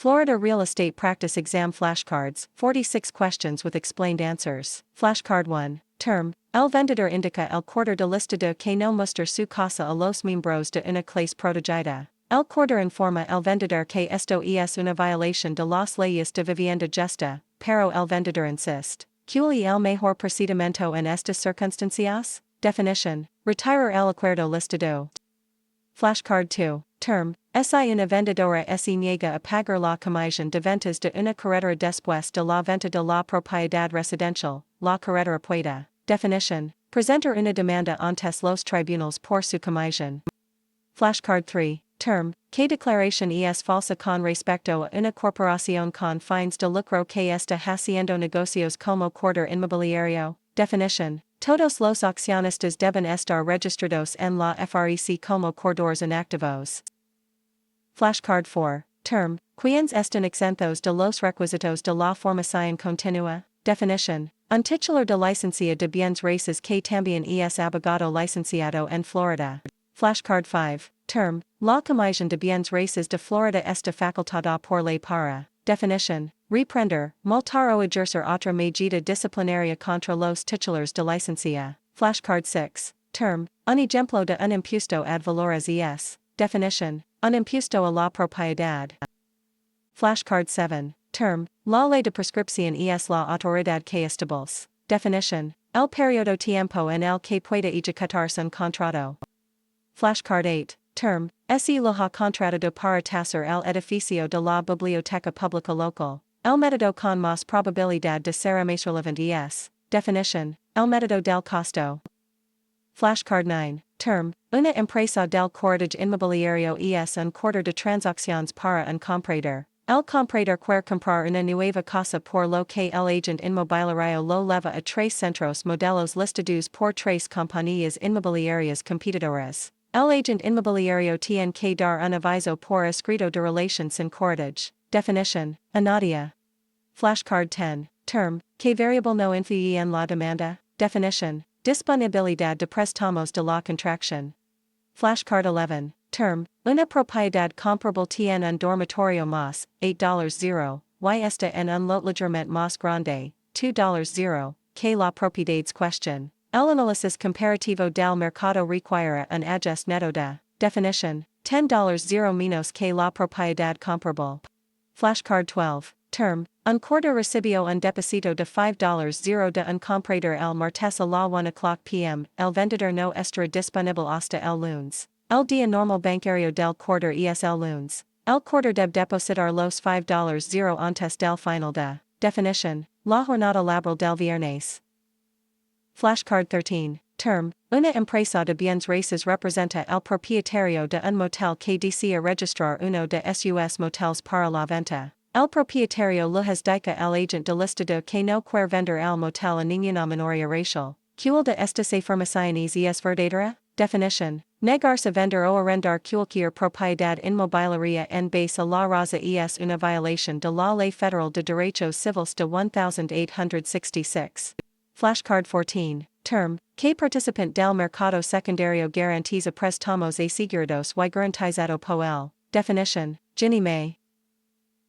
Florida Real Estate Practice Exam Flashcards, 46 questions with explained answers. Flashcard 1. Term. El vendedor indica el quarter de listado que no muestra su casa a los miembros de una clase protegida. El quarter informa el vendedor que esto es una violación de las leyes de vivienda justa, pero el vendedor insiste. ¿Cuál es el mejor procedimiento en estas circunstancias? Definition. Retirar el acuerdo listado. Flashcard 2. Term. Si una vendedora se niega a pagar la comisión de ventas de una carretera después de la venta de la propiedad residencial, la carretera puede. Definition. Presentar una demanda antes los tribunales por su comisión. Flashcard 3. Term. ¿Qué declaración es falsa con respecto a una corporación con fines de lucro que está haciendo negocios como corredor inmobiliario? Definition. Todos los accionistas deben estar registrados en la FREC como corredores inactivos. Flashcard 4. Term. ¿Quiénes están exentos de los requisitos de la formación continua? Definition. Un titular de licencia de bienes raíces que también es abogado licenciado en Florida. Flashcard 5. Term. La comisión de bienes raíces de Florida está facultada por ley para. Definition. Reprender, multar o ejercer otra medida disciplinaria contra los titulares de licencia. Flashcard 6. Term. Un ejemplo de un impuesto ad valores es. Definition. Un impuesto a la propiedad. Flashcard 7. Term. La ley de prescripción es la autoridad que establece. Definition. El periodo tiempo en el que puede ejecutarse un contrato. Flashcard 8. Term. Se lo ha contratado para tasar el edificio de la biblioteca pública local. El método con más probabilidad de ser más relevante es. Definition. El método del costo. Flashcard 9. Term. Una empresa del corredor inmobiliario es un corredor de transacciones para un comprador. El comprador quiere comprar una nueva casa por lo que el agente inmobiliario lo lleva a tres centros modelos listados por tres compañías inmobiliarias competidoras. El agente inmobiliario tiene que dar un aviso por escrito de relación sin cortage. Definition. Anadia. Flashcard 10. Term. ¿Qué variable no influye en la demanda? Definition. Disponibilidad de préstamos de la contracción. Flashcard 11. Term. Una propiedad comparable tiene un dormitorio más, $8.0, y esta en un lot ligeramente más grande, $2.0, que la propiedades question. El análisis comparativo del mercado requiere un ajuste neto de. Definition. $10.0 menos que la propiedad comparable. Flashcard 12. Term. Un corredor recibió un depósito de $5.0 de un comprador el martes a la 1:00 p.m. El vendedor no estará disponible hasta el lunes. El día normal bancario del corredor es el lunes. El corredor debe depositar los $5.0 antes del final de. Definition. La jornada laboral del viernes. Flashcard 13. Term. Una empresa de bienes raíces representa el propietario de un motel que desea registrar uno de sus motels para la venta. El propietario le dice al agente de listado que no quiere vender el motel a ninguna minoría racial. ¿Cuál de estas afirmaciones es verdadera? Definition. Negarse a vender o arrendar cualquier propiedad inmobiliaria en base a la raza es una violación de la Ley Federal de Derechos Civiles de 1866. Flashcard 14. Term. ¿Qué participante del mercado secundario garantiza préstamos asegurados y garantizado por él? Definition. Ginnie Mae.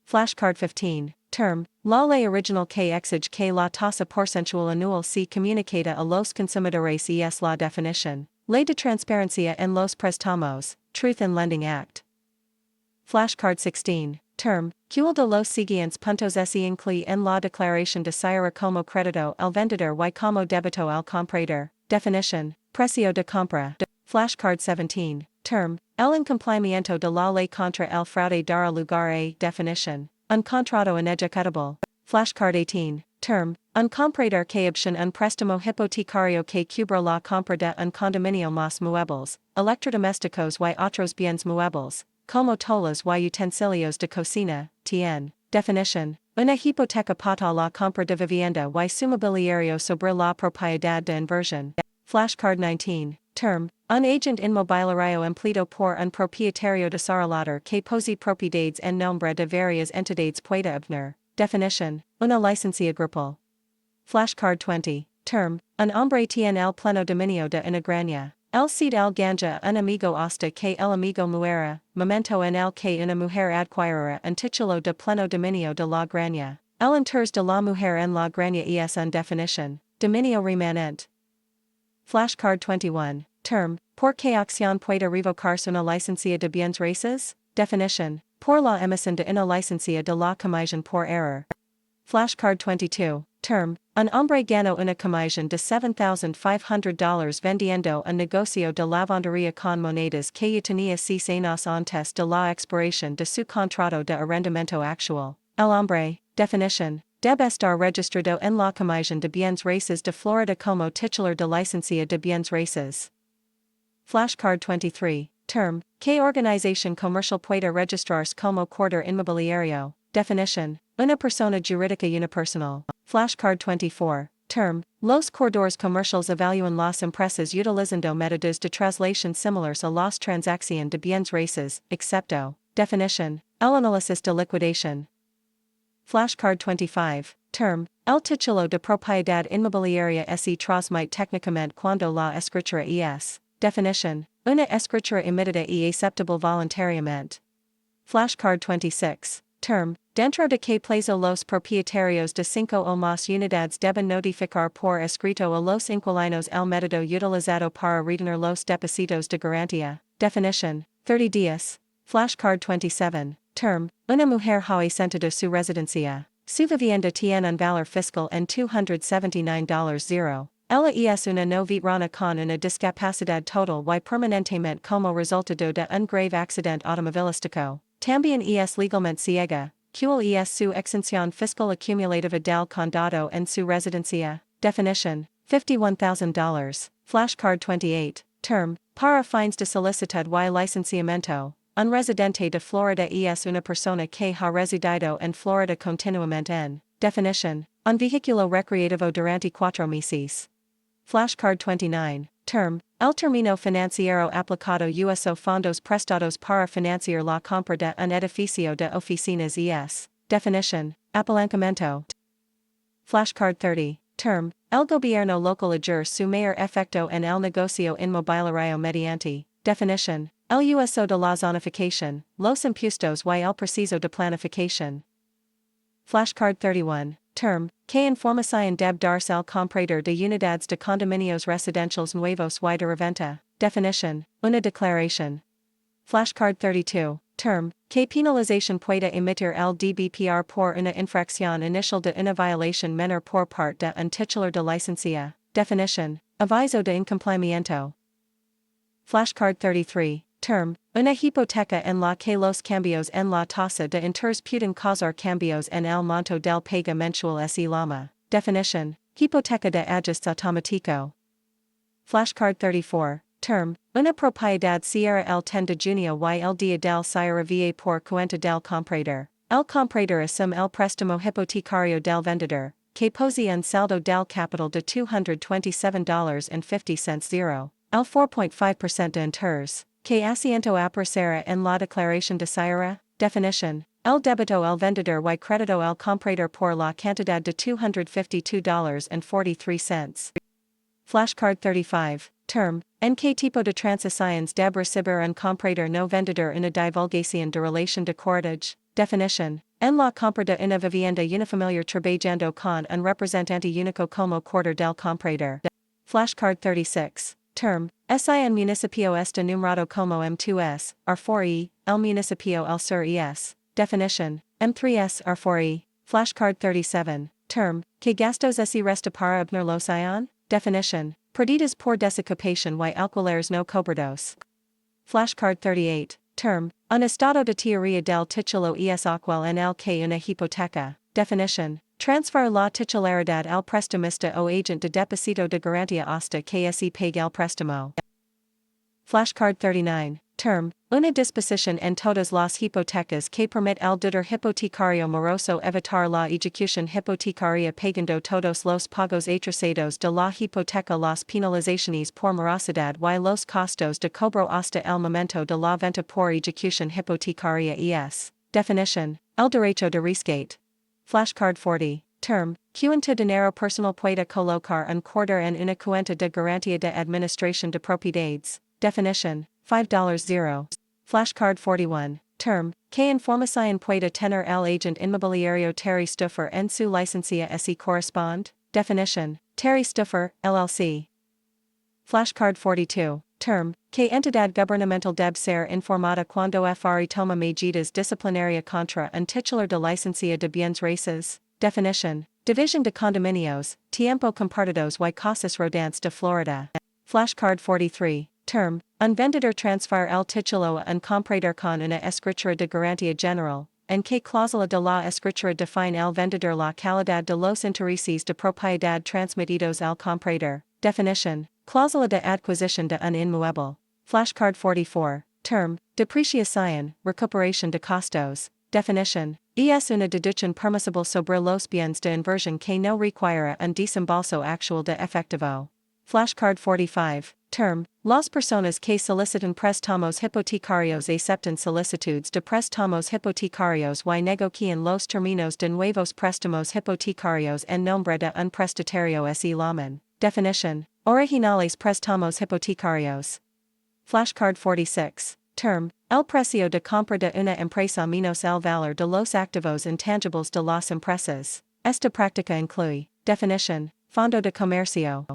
Flashcard 15. Term. La ley original que exige que la tasa porcentual anual se comunicada a los consumidores es la definition. Ley de transparencia en los préstamos, Truth in Lending Act. Flashcard 16. Term. ¿Cuál de los siguientes puntos se incluye en la declaración de cierre como crédito el vendedor y como débito al comprador? Definition. Precio de compra. Flashcard 17. Term. El incumplimiento de la ley contra el fraude dará lugar a. Definition. Un contrato inejecutable. Flashcard 18. Term. Un comprador que obtiene un préstamo hipotecario que cubra la compra de un condominio más muebles, electrodomésticos y otros bienes muebles, como toallas y utensilios de cocina, tiene. Definition. Una hipoteca para la compra de vivienda y su mobiliario sobre la propiedad de inversión. Flashcard 19. Term. Un agente inmobiliario empleado por un propietario desarrollador que posee propiedades en nombre de varias entidades puede obtener. Definition. Una licencia grupal. Flashcard 20. Term. Un hombre tiene el pleno dominio de una granja. El Cid el ganja un amigo hasta que el amigo muera, momento en el que una mujer adquirera un título de pleno dominio de la graña. El enters de la mujer en la graña es una definition, dominio remanente. Flashcard 21, term, ¿por qué acción puede revocarse una licencia de bienes raíces? Definition, por la emisión de una licencia de la comisión por error. Flashcard 22, term, un hombre ganó una comisión de $7,500 vendiendo un negocio de lavandería con monedas que ya tenía 6 años antes de la expiración de su contrato de arrendamiento actual. El hombre, definition, debe estar registrado en la comisión de bienes raíces de Florida como titular de licencia de bienes raíces. Flashcard 23, term, ¿qué organización comercial puede registrarse como corredor inmobiliario? Definition, una persona jurídica unipersonal. Flashcard 24, term, los corredores comerciales evalúan las empresas utilizando métodos de traslación similares a las transacciones de bienes raíces, excepto. Definition, el análisis de liquidación. Flashcard 25, term, el título de propiedad inmobiliaria se transmite técnicamente cuando la escritura es. Definition, una escritura emitida y aceptable voluntariamente. Flashcard 26, term, dentro de que plazo los propietarios de 5 o más unidades deben notificar por escrito a los inquilinos el método utilizado para retener los depósitos de garantía. Definition, 30 días. Flashcard 27, term, una mujer ha asentado su residencia. Su vivienda tiene un valor fiscal en $279. Ella es una no veterana con una discapacidad total y permanentemente como resultado de un grave accidente automovilístico. También es legalmente ciega, cual es su exención fiscal acumulativa del condado en su residencia. Definition, $51,000. Flashcard 28, term, para fines de solicitud y licenciamiento. Un residente de Florida es una persona que ha residido en Florida continuamente en. Definition, un vehículo recreativo durante 4 meses. Flashcard 29, term, el término financiero aplicado uso fondos prestados para financiar la compra de un edificio de oficinas es. Definition, apalancamiento. Flashcard 30, term, el gobierno local ejerce su mayor efecto en el negocio inmobiliario mediante. Definition, el uso de la zonificación, los impuestos y el proceso de planificación. Flashcard 31, term, que información debe darse al comprador de unidades de condominios residenciales nuevos y de reventa. Definition, una declaración. Flashcard 32, term, que penalización puede emitir el DBPR por una infracción inicial de una violación menor por parte de un titular de licencia. Definition, aviso de incumplimiento. Flashcard 33, term, una hipoteca en la que los cambios en la tasa de interés pueden causar cambios en el monto del pago mensual se llama. Definition, hipoteca de ajuste automático. Flashcard 34, term, una propiedad cierra el 10 de junio y el día del cierre va por cuenta del comprador. El comprador asume el préstamo hipotecario del vendedor, que posee un saldo del capital de $227.50. El 4.5% de interés, que asiento aparecerá en la declaración de cierre. Definition, el débito el vendedor y crédito el comprador por la cantidad de $252.43. Flashcard 35, term, en qué tipo de transacciones debe recibir un comprador no vendedor una divulgación de relación de cortage. Definition, en la compra de una vivienda unifamiliar trabajando con un representante único como corredor del comprador. Flashcard 36, term, si un municipio está numerado como M2S, R4E, el municipio el sur es. Definition, M3S, R4E. Flashcard 37, term, que gastos se resta para obtener los ion? Definition, perdidas por desocupación y alquileres no cobrados. Flashcard 38, term, un estado de teoría del título es actual en el que una hipoteca. Definition, transfer la titularidad al prestamista o agente de depósito de garantía hasta que se pague el préstamo. Flashcard 39, term, una disposición en todas las hipotecas que permite al deudor hipotecario moroso evitar la ejecución hipotecaria pagando todos los pagos atrasados de la hipoteca, las penalizaciones por morosidad y los costos de cobro hasta el momento de la venta por ejecución hipotecaria es. Definition, el derecho de rescate. Flashcard 40, Term, cuenta dinero personal puede colocar un quarter en una cuenta de garantía de administración de propiedades. Definition, $5. Flashcard 41. Term, que información puede tener el agente inmobiliario Terry Stuffer en su licencia si corresponde. Definition, Terry Stuffer, LLC. Flashcard 42. Term, que entidad gubernamental debe ser informada cuando FRE toma medidas disciplinaria contra un titular de licencia de bienes raíces. Definition, Division de Condominios, Tiempo Compartidos y Casas Rodantes de Florida. Flashcard 43. Term, un vendedor transfer el título a un comprador con una escritura de garantía general, en que cláusula de la escritura define el vendedor la calidad de los intereses de propiedad transmitidos al comprador. Definition, cláusula de adquisición de un inmueble. Flashcard 44. Term, depreciación, recuperación de costos. Definition, es una deducción permisible sobre los bienes de inversión que no requiere un desembolso actual de efectivo. Flashcard 45. Term, las personas que solicitan préstamos hipotecarios aceptan solicitudes de préstamos hipotecarios y negocian los términos de nuevos préstamos hipotecarios en nombre de un prestatario se llaman. Definition, originales préstamos hipotecarios. Flashcard 46. Term, el precio de compra de una empresa menos el valor de los activos intangibles de las empresas. Esta práctica incluye. Definition, fondo de comercio.